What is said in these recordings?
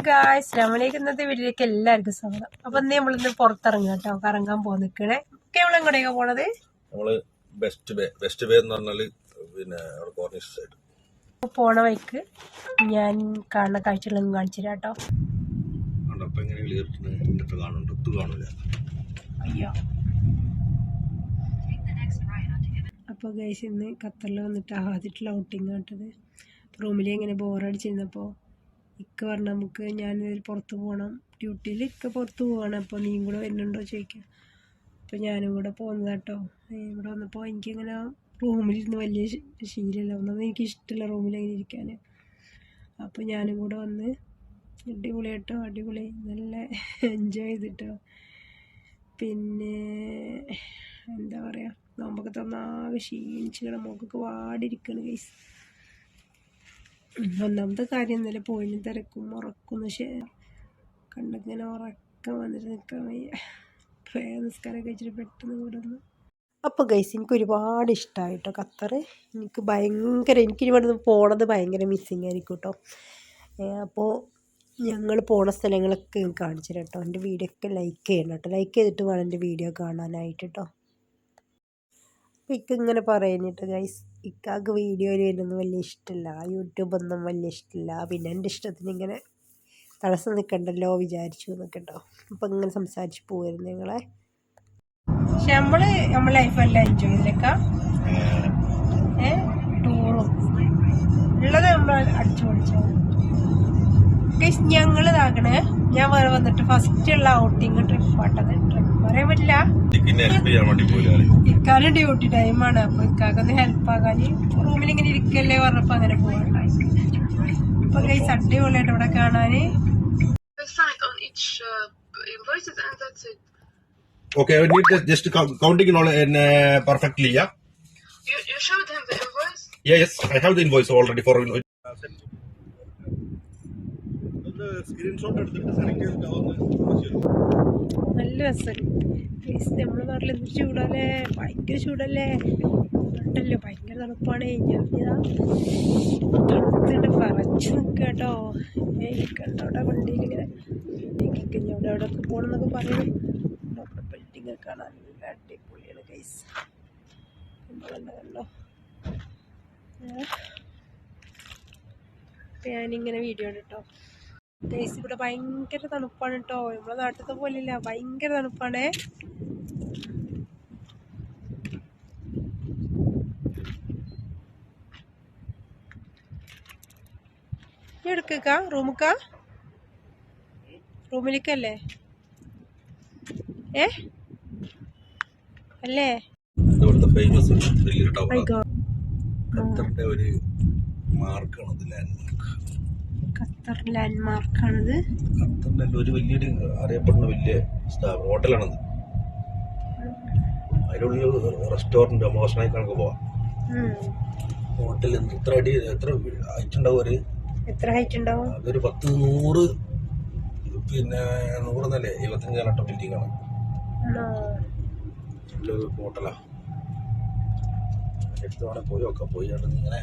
Guys അസ്സലാമലൈക്കും. ഇന്നത്തെ വീട്ടിലേക്ക് എല്ലാവർക്കും സ്വാഗതം. അപ്പൊ ഇന്ന് നമ്മളിന്ന് പുറത്തിറങ്ങുക കേട്ടോ, കറങ്ങാൻ പോകാൻ നിൽക്കണേ. കേവലം എങ്ങോട്ടേക്കാ പോണത്? നമ്മള് ബെസ്റ്റ് വേ എന്ന് പറഞ്ഞാല് പിന്നെ കോർണിഷ് സൈഡ് പോണ വഴിക്ക് ഞാൻ കാണുന്ന കാഴ്ചകളൊന്നും കാണിച്ചു കേട്ടോ. അയ്യോ. അപ്പോൾ ഗൈസ് ഇന്ന് ഖത്തറിൽ വന്നിട്ട് ആദ്യമായിട്ടുള്ള ഔട്ടിങ് കേട്ടത്. റൂമിൽ ഇങ്ങനെ ബോറടിച്ചിരുന്നപ്പോൾ ഇക്ക പറഞ്ഞ നമുക്ക് ഞാനിതിൽ പുറത്ത് പോകണം, ഡ്യൂട്ടിയിൽ ഇക്ക പുറത്ത് പോവാണ്, അപ്പോൾ നീയും കൂടെ വരുന്നുണ്ടോ ചോദിക്കാം. അപ്പോൾ ഞാനും കൂടെ പോകുന്നതാട്ടോ. ഇവിടെ വന്നപ്പോൾ എനിക്കിങ്ങനെ റൂമിലിരുന്ന് വലിയ ശീലമില്ല, ഒന്നും എനിക്കിഷ്ടമില്ല റൂമിലിങ്ങനെ ഇരിക്കാൻ. അപ്പോൾ ഞാനും കൂടെ വന്ന് അടിപൊളി കേട്ടോ, അടിപൊളി, നല്ല എൻജോയ് ചെയ്തിട്ടോ. പിന്നെ എന്താ പറയുക, നോമ്പൊക്കെ തന്നാകെ ക്ഷീണിച്ചിങ്ങനെ മുഖമൊക്കെ വാടിയിരിക്കുകയാണ് ഗൈസ്. ഒന്നാമത്തെ കാര്യം ഇന്നലെ പോയിന് തിരക്കും ഉറക്കൊന്നും കണ്ടിങ്ങനെ ഉറക്കം വന്നിട്ട് നിൽക്കാൻ വയ്യ. നിസ്കാരം കഴിച്ചിട്ട് പെട്ടെന്ന് കൂടെ ഒന്ന്. അപ്പോൾ ഗൈസ് എനിക്ക് ഒരുപാട് ഇഷ്ടമായിട്ടോ ഖത്തർ. എനിക്കിവിടെ പോണത് ഭയങ്കര മിസ്സിങ് ആയിരിക്കും കേട്ടോ. അപ്പോൾ ഞങ്ങൾ പോണ സ്ഥലങ്ങളൊക്കെ കാണിച്ചു തരാം കേട്ടോ. എൻ്റെ വീഡിയോ ഒക്കെ ലൈക്ക് ചെയ്യണം കേട്ടോ. ലൈക്ക് ചെയ്തിട്ട് വേണം എൻ്റെ വീഡിയോ കാണാനായിട്ട് കേട്ടോ. അപ്പോൾ ഇങ്ങനെ പറയുന്നിട്ട് ഗൈസ്, ഇക്കാക്ക് വീഡിയോയിൽ വരുന്നൊന്നും വലിയ ഇഷ്ടമില്ല, യൂട്യൂബൊന്നും വലിയ ഇഷ്ടമില്ല. പിന്നെ എൻ്റെ ഇഷ്ടത്തിന് ഇങ്ങനെ തടസ്സം നിൽക്കണ്ടല്ലോ വിചാരിച്ചു എന്നൊക്കെ കേട്ടോ. അപ്പം ഇങ്ങനെ സംസാരിച്ച് പോയിരുന്നു ഞങ്ങളെ. പക്ഷെ നമ്മളെ ലൈഫെല്ലാം എൻജോയ് ചെയ്തേക്കാ. ടൂറും ഉള്ളത് നമ്മൾ അടിച്ചു പൊളിച്ചോ. ഞങ്ങൾ ഇതാക്കണേ, ഞാൻ വേറെ വന്നിട്ട് ഫസ്റ്റ് ഉള്ള ഔട്ടിങ് ട്രിപ്പാട്ടത്. ട്രിപ്പ് പറയാൻ പറ്റില്ല, ഇക്കാനും ഡ്യൂട്ടി ടൈമാണ്. അപ്പൊ ഇക്കാക്കൊന്ന് ഹെൽപ്പ് ആകാൻ റൂമിൽ ഇങ്ങനെ ഇരിക്കല്ലേ പറഞ്ഞപ്പോ അങ്ങനെ പോകണ്ടായി. ഇപ്പൊ ഗൈസ് അടിപൊളിയായിട്ട് ഇവിടെ കാണാന്. Okay, I need just counting in all perfectly, yeah? You showed him the invoice? Yeah, yes, I have the invoice already for നല്ല രസം. നമ്മുടെ നാട്ടിൽ എന്ത് ചൂടല്ലേ, ഭയങ്കര ചൂടല്ലേ, ഉണ്ടല്ലോ ഭയങ്കര തണുപ്പാണ്. ഞാനിതാ തണുത്തിട്ട് വിറച്ച് നിൽക്കുക കേട്ടോ. കണ്ട അവിടെ വണ്ടിയിൽ ഇങ്ങനെ അവിടെ ഒക്കെ പോകണമെന്നൊക്കെ പറയും. നമ്മുടെ ബിൽഡിങ് കാണാൻ നല്ല അടിപൊളിയാണ് ഗൈസ്. കണ്ടോ. ഞാനിങ്ങനെ വീഡിയോ കേട്ടോ ഗൈസ്. ഇവിടെ ഭയങ്കര തണുപ്പാണ് കേട്ടോ, നമ്മളെ നാട്ടിലത്തെ പോലെയില്ല, ഭയങ്കര തണുപ്പാണേ. എടുക്ക റൂമിലേക്കല്ലേ അല്ലേ? ഇവിടുത്തെ ഫേമസ് വലിയൊരു ടവർ, ഖത്തറിന്റെ ഒരു മാർക്കാണ്, ഖത്തർ ലാൻഡ് മാർക്കാണിത്. ഖത്തറിന്റെ ഒരു വലിയൊരു അറിയപ്പെടുന്ന വലിയ ഹോട്ടലാണത്. അതിനുള്ളിൽ റെസ്റ്റോറന്റ് മോശമായി കണക്ക് പോവാം. ഹോട്ടൽ എത്ര ഹൈറ്റ് ഉണ്ടാവും? എത്ര ഹൈറ്റ് ഉണ്ടാവും? അതൊരു 100 പിന്നെ 100 നില 75 നിലട്ട ബിൽഡിംഗ് ആണ്. നല്ലൊരു ഹോട്ടലാ. എടുത്ത് വേണേ പോയി നോക്കാം. പോയി ഇങ്ങനെ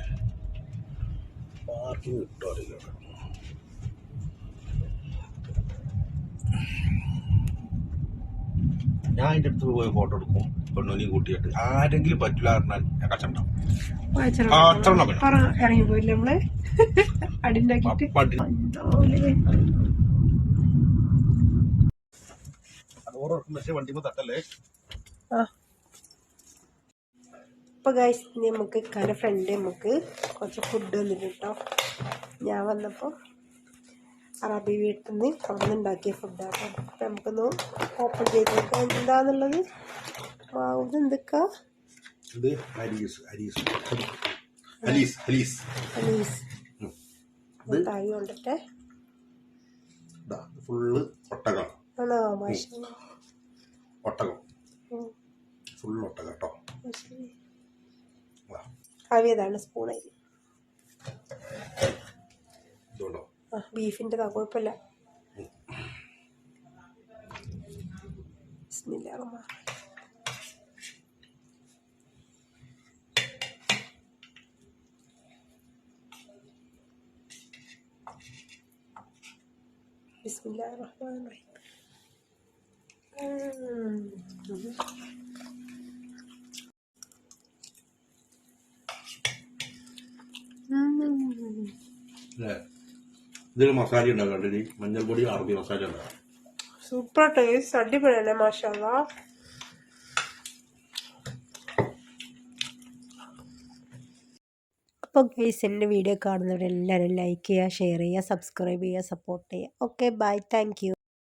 പാർക്കിങ് കിട്ടും അറിയില്ല. ഞാൻ അതിൻ്റെ അടുത്ത് പോയി ഫോട്ടോ എടുക്കും പെണ്ണുനെയും കൂട്ടിയിട്ട്. ആരെങ്കിലും പറ്റില്ല പറഞ്ഞാൽ ഞാൻ കച്ചണ്ടാവും. ഇറങ്ങി പോയില്ലേ നമ്മള് വണ്ടി തട്ടല്ലേ. ഇപ്പൊ ഗൈസ് നമുക്ക് ഇക്കാന്റെ ഫ്രണ്ട് നമുക്ക് കുറച്ച് ഫുഡ് വന്നിട്ട് കേട്ടോ. ഞാൻ വന്നപ്പോൾ അറബി വീട്ടിൽ നിന്ന് അവിടെ നിന്ന് ഉണ്ടാക്കിയ ഫുഡാട്ടോ. അപ്പം നമുക്കൊന്ന് ഓപ്പൺ ചെയ്ത് നോക്കാം എന്താന്നുള്ളത്. ഇത് എന്തൊക്കെ തായി കൊണ്ടിട്ടെ ഫുള്ള് ഒട്ടകം ആണോ? മാഷ ഒട്ടകം ഫുള്ള് ഒട്ടകം കേട്ടോ. കവിയതാണ് സ്പൂണായി. ഇതുകൊണ്ടോ ബീഫിൻ്റെതാ, കുഴപ്പമില്ല. ബിസ്മില്ലാഹിർ ബിസ്മില്ലാഹിർ റഹ്മാനിർ റഹീം. അല്ലേ ഇതിൽ മസാല ഉണ്ടാകാണ്ടി മഞ്ഞൾപ്പൊടി അറബി മസാല ഉണ്ടാകാം. സൂപ്പർ ടേസ്റ്റ്, അടിപൊളിയല്ലേ മാഷാ അല്ലാ. അപ്പോൾ ഗൈസ് എൻ്റെ വീഡിയോ കാണുന്നവരെല്ലാവരും ലൈക്ക് ചെയ്യുക, ഷെയർ ചെയ്യുക, സബ്സ്ക്രൈബ് ചെയ്യുക, സപ്പോർട്ട് ചെയ്യുക. Okay bye, thank you.